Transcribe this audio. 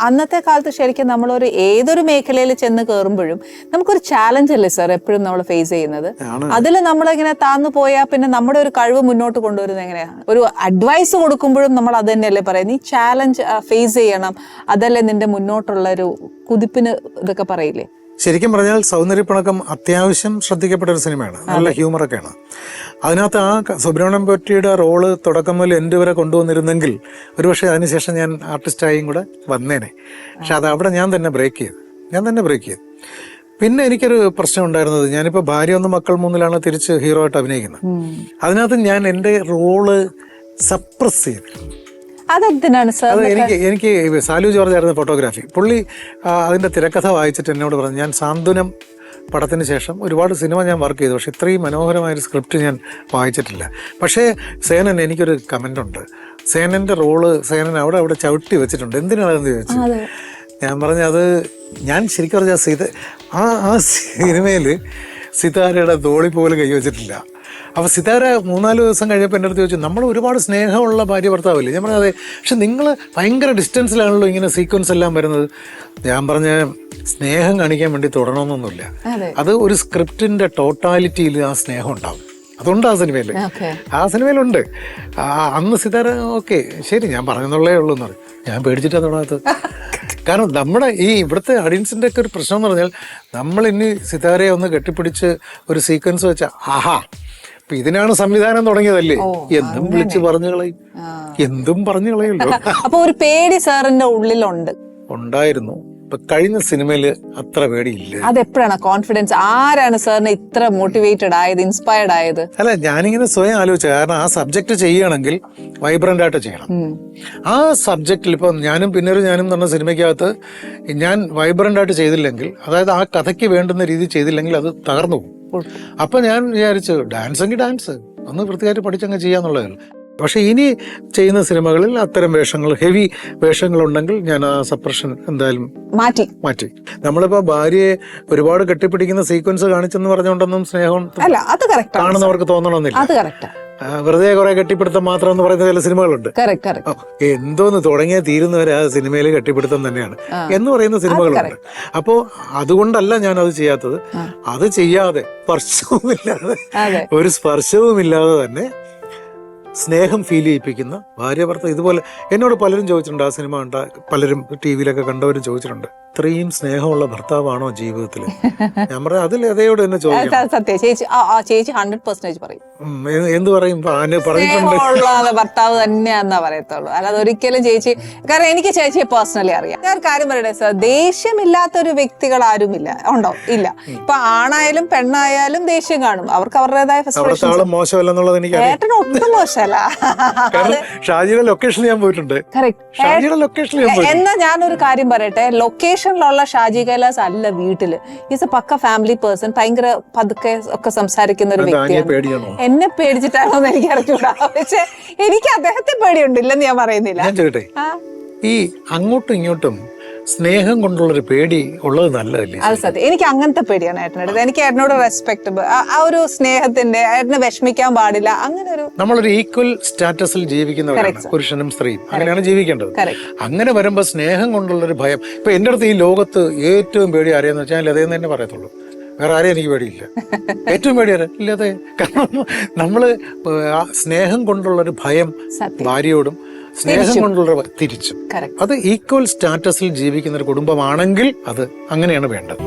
അന്നത്തെ കാലത്ത് ശരിക്കും നമ്മളൊരു ഏതൊരു മേഖലയിൽ ചെന്ന് കയറുമ്പോഴും നമുക്കൊരു ചാലഞ്ച് അല്ലേ സാർ എപ്പോഴും നമ്മൾ ഫേസ് ചെയ്യുന്നത്. അതിൽ നമ്മളിങ്ങനെ താന്നു പോയാൽ പിന്നെ നമ്മുടെ ഒരു കഴിവ് മുന്നോട്ട് കൊണ്ടുവരുന്നത് എങ്ങനെയാണ്? ഒരു അഡ്വൈസ് കൊടുക്കുമ്പോഴും നമ്മൾ അത് തന്നെയല്ലേ പറയാം, നീ ചാലഞ്ച് ഫേസ് ചെയ്യണം, അതല്ലേ നിന്റെ മുന്നോട്ടുള്ള ഒരു കുതിപ്പിന് ഇതൊക്കെ പറയില്ലേ? ശരിക്കും പറഞ്ഞാൽ സൗന്ദര്യപ്പിണക്കം അത്യാവശ്യം ശ്രദ്ധിക്കപ്പെട്ട ഒരു സിനിമയാണ്, നല്ല ഹ്യൂമറൊക്കെയാണ്. അതിനകത്ത് ആ സുബ്രഹ്മണ്യം പൊറ്റിയുടെ റോള് തുടക്കം മുതൽ എൻ്റെ വരെ കൊണ്ടുവന്നിരുന്നെങ്കിൽ ഒരുപക്ഷെ അതിനുശേഷം ഞാൻ ആർട്ടിസ്റ്റായും കൂടെ വന്നേനെ. പക്ഷെ അത് അവിടെ ഞാൻ തന്നെ ബ്രേക്ക് ചെയ്തു. പിന്നെ എനിക്കൊരു പ്രശ്നം ഉണ്ടായിരുന്നത്, ഞാനിപ്പോൾ ഭാര്യ ഒന്ന് മക്കൾ മൂന്നിലാണ് തിരിച്ച് ഹീറോ ആയിട്ട് അഭിനയിക്കുന്നത്. അതിനകത്ത് ഞാൻ എൻ്റെ റോള് സപ്രസ് ചെയ്തിരുന്നു. അതെന്തിനാണ് സാർ? അത് എനിക്ക് സാലു ജോർജ് ആയിരുന്നു ഫോട്ടോഗ്രാഫി. പുള്ളി അതിൻ്റെ തിരക്കഥ വായിച്ചിട്ട് എന്നോട് പറഞ്ഞു, ഞാൻ സാന്ത്വനം പടത്തിന് ശേഷം ഒരുപാട് സിനിമ ഞാൻ വർക്ക് ചെയ്തു, പക്ഷെ ഇത്രയും മനോഹരമായൊരു സ്ക്രിപ്റ്റ് ഞാൻ വായിച്ചിട്ടില്ല. പക്ഷേ സേനൻ, എനിക്കൊരു കമൻ്റ് ഉണ്ട്, സേനൻ്റെ റോള് സേനൻ അവിടെ ചവിട്ടി വെച്ചിട്ടുണ്ട്, എന്തിനാണെന്ന് ചോദിച്ചു. ഞാൻ പറഞ്ഞു, അത് ഞാൻ ശരിക്കും പറഞ്ഞാൽ ആ സിനിമയിൽ സിതാരയുടെ തോളി പോലും കൈവച്ചിട്ടില്ല. അപ്പോൾ സിതാര 3-4 ദിവസം കഴിഞ്ഞപ്പോൾ എൻ്റെ അടുത്ത് ചോദിച്ചു, നമ്മൾ ഒരുപാട് സ്നേഹമുള്ള ഭാര്യ ഭർത്താവില്ലേ? ഞാൻ പറഞ്ഞത്, പക്ഷെ നിങ്ങൾ ഭയങ്കര ഡിസ്റ്റൻസിലാണല്ലോ ഇങ്ങനെ സീക്വൻസ് എല്ലാം വരുന്നത്. ഞാൻ പറഞ്ഞ, സ്നേഹം കാണിക്കാൻ വേണ്ടി തുടരണമെന്നൊന്നുമില്ല, അത് ഒരു സ്ക്രിപ്റ്റിൻ്റെ ടോട്ടാലിറ്റിയിൽ ആ സ്നേഹം ഉണ്ടാവും. അതുണ്ട് ആ സിനിമയിലുണ്ട്. അന്ന് സിതാര ഓക്കെ ശരി ഞാൻ പറഞ്ഞെന്നുള്ളേ ഉള്ളൂ എന്ന് പറയും. ഞാൻ പേടിച്ചിട്ടാണ് തുടങ്ങാത്തത്. കാരണം നമ്മുടെ ഇവിടുത്തെ ഓഡിയൻസിൻ്റെ ഒക്കെ ഒരു പ്രശ്നം എന്ന് പറഞ്ഞാൽ, നമ്മൾ ഇനി സിതാരയെ ഒന്ന് കെട്ടിപ്പിടിച്ച് ഒരു സീക്വൻസ് വെച്ചാൽ ആഹാ അപ്പൊ ഇതിനാണ് സംവിധാനം തുടങ്ങിയതല്ലേ എന്തും വിളിച്ച് എന്തും പറഞ്ഞു കളയല്ലോ. അപ്പൊ ഒരു പേടി സാറിന്റെ ഉള്ളിലുണ്ട്, ഉണ്ടായിരുന്നു. ഇപ്പൊ കഴിഞ്ഞ സിനിമയില് അത്ര പേടിയില്ല. അതെപ്പോഴാണ് കോൺഫിഡൻസ്? ആരാണ് സാറിന് ഇത്ര മോട്ടിവേറ്റഡ് ആയത്, ഇൻസ്പയർഡ് ആയത്? അല്ല, ഞാനിങ്ങനെ സ്വയം ആലോചിച്ച, കാരണം ആ സബ്ജക്ട് ചെയ്യണമെങ്കിൽ വൈബ്രന്റ് ആയിട്ട് ചെയ്യണം. ആ സബ്ജക്റ്റിൽ ഇപ്പൊ ഞാനും പറഞ്ഞ സിനിമയ്ക്കകത്ത് ഞാൻ വൈബ്രന്റ് ആയിട്ട് ചെയ്തില്ലെങ്കിൽ, അതായത് ആ കഥയ്ക്ക് വേണ്ടുന്ന രീതി ചെയ്തില്ലെങ്കിൽ അത് തകർന്നു പോകും. അപ്പൊ ഞാൻ വിചാരിച്ചു, ഡാൻസ് എങ്കിൽ ഡാൻസ് ഒന്ന് വൃത്തിയായിട്ട് പഠിച്ചങ്ങ് ചെയ്യാന്നുള്ളതാണ്. പക്ഷെ ഇനി ചെയ്യുന്ന സിനിമകളിൽ അത്തരം വേഷങ്ങൾ, ഹെവി വേഷങ്ങളുണ്ടെങ്കിൽ ഞാൻ ആ സപ്രഷൻ എന്തായാലും മാറ്റി. നമ്മളിപ്പോ ഭാര്യയെ ഒരുപാട് കെട്ടിപ്പിടിക്കുന്ന സീക്വൻസ് കാണിച്ചെന്ന് പറഞ്ഞുകൊണ്ടൊന്നും സ്നേഹം കാണുന്നവർക്ക് തോന്നണമെന്നില്ല. വെറുതെ കുറെ കെട്ടിപ്പിടുത്തം മാത്രം എന്ന് പറയുന്ന ചില സിനിമകളുണ്ട്. എന്തോന്ന് തുടങ്ങിയ തീരുന്നവരെ ആ സിനിമയിൽ കെട്ടിപ്പിടുത്തം തന്നെയാണ് എന്ന് പറയുന്ന സിനിമകളുണ്ട്. അപ്പോ അതുകൊണ്ടല്ല ഞാൻ അത് ചെയ്യാത്തത്. അത് ചെയ്യാതെ ഒരു സ്പർശവുമില്ലാതെ തന്നെ സ്നേഹം ഫീൽ ചെയ്യിപ്പിക്കുന്ന ഭാര്യ ഭർത്താവ്. ഇതുപോലെ എന്നോട് പലരും ചോദിച്ചിട്ടുണ്ട്, ആ സിനിമ പലരും ടി വിയിലൊക്കെ കണ്ടവരും ചോദിച്ചിട്ടുണ്ട്, ഇത്രയും സ്നേഹമുള്ള ഭർത്താവാണോ ജീവിതത്തിൽ? ഞാൻ പറയാം, അതിൽ അതേയോട് തന്നെ ചോദിക്കാം. ചേച്ചി 100% പറയും. എന്ത് പറയും? ഭർത്താവ് തന്നെയാന്നാ പറയത്തുള്ളൂ, അല്ലാതെ ഒരിക്കലും ചേച്ചി, കാരണം എനിക്ക് ചേച്ചിയെ പേഴ്സണലി അറിയാം. ഞാൻ കാര്യം പറയട്ടെ സാർ, ദേഷ്യമില്ലാത്ത ഒരു വ്യക്തികൾ ആരുമില്ല, ഉണ്ടോ? ഇല്ല. ഇപ്പൊ ആണായാലും പെണ്ണായാലും ദേഷ്യം കാണും, അവർക്ക് അവരുടേതായ മോശമല്ലെന്നുള്ളത് എനിക്ക് ഏട്ടന് ഒട്ടും മോശമല്ല. ഷാജിയുടെ ലൊക്കേഷനിൽ ഞാൻ പോയിട്ടുണ്ട്. എന്നാ ഞാനൊരു കാര്യം പറയട്ടെ, ലൊക്കേഷനിലുള്ള ഷാജി കൈലാസ് അല്ല വീട്ടില്. ഈസ് എ പക്ക ഫാമിലി പേഴ്സൺ. ഭയങ്കര പതുക്കെ ഒക്കെ സംസാരിക്കുന്ന ഒരു വ്യക്തിയാണ്. എന്നെ പേടിച്ചിട്ടാണോ എന്ന് എനിക്ക് അറിഞ്ഞൂടാ, പക്ഷെ എനിക്ക് അദ്ദേഹത്തെ പേടിയുണ്ടില്ലെന്ന് ഞാൻ പറയുന്നില്ല. ഞാൻ ചോദിക്കട്ടെ, ഈ അങ്ങോട്ടും ഇങ്ങോട്ടും സ്നേഹം കൊണ്ടുള്ളൊരു പേടി ഉള്ളത് നല്ലതല്ലേ? അത് സത്യം. എനിക്ക് അങ്ങനത്തെ പേടിയാണ് ഏട്ടനോട്. എനിക്ക് ഏട്ടനോട് റെസ്പെക്ട്, ആ ഒരു സ്നേഹത്തിന്റെ, ഏട്ടനെ വിഷമിക്കാൻ പാടില്ല, അങ്ങനെ ഒരു, നമ്മളൊരു ഈക്വൽ സ്റ്റാറ്റസിൽ ജീവിക്കുന്നവരാണ് പുരുഷനും സ്ത്രീയും, അങ്ങനെയാണ് ജീവിക്കേണ്ടത്. അങ്ങനെ വരുമ്പോ സ്നേഹം കൊണ്ടുള്ളൊരു ഭയം. ഇപ്പൊ എന്റെ അടുത്ത് ഈ ലോകത്ത് ഏറ്റവും പേടി ആരെയെന്ന് വെച്ചാൽ അതേന്ന് തന്നെ പറയത്തുള്ളൂ, വേറെ ആരെയും എനിക്ക് പേടിയില്ല. ഏറ്റവും പേടിയാരെ ഇല്ലാതെ. കാരണം നമ്മള് സ്നേഹം കൊണ്ടുള്ളൊരു ഭയം ഭാര്യയോടും, സ്നേഹം കൊണ്ടുള്ള തിരിച്ചും, അത് ഈക്വൽ സ്റ്റാറ്റസിൽ ജീവിക്കുന്ന ഒരു കുടുംബമാണെങ്കിൽ അത് അങ്ങനെയാണ് വേണ്ടത്.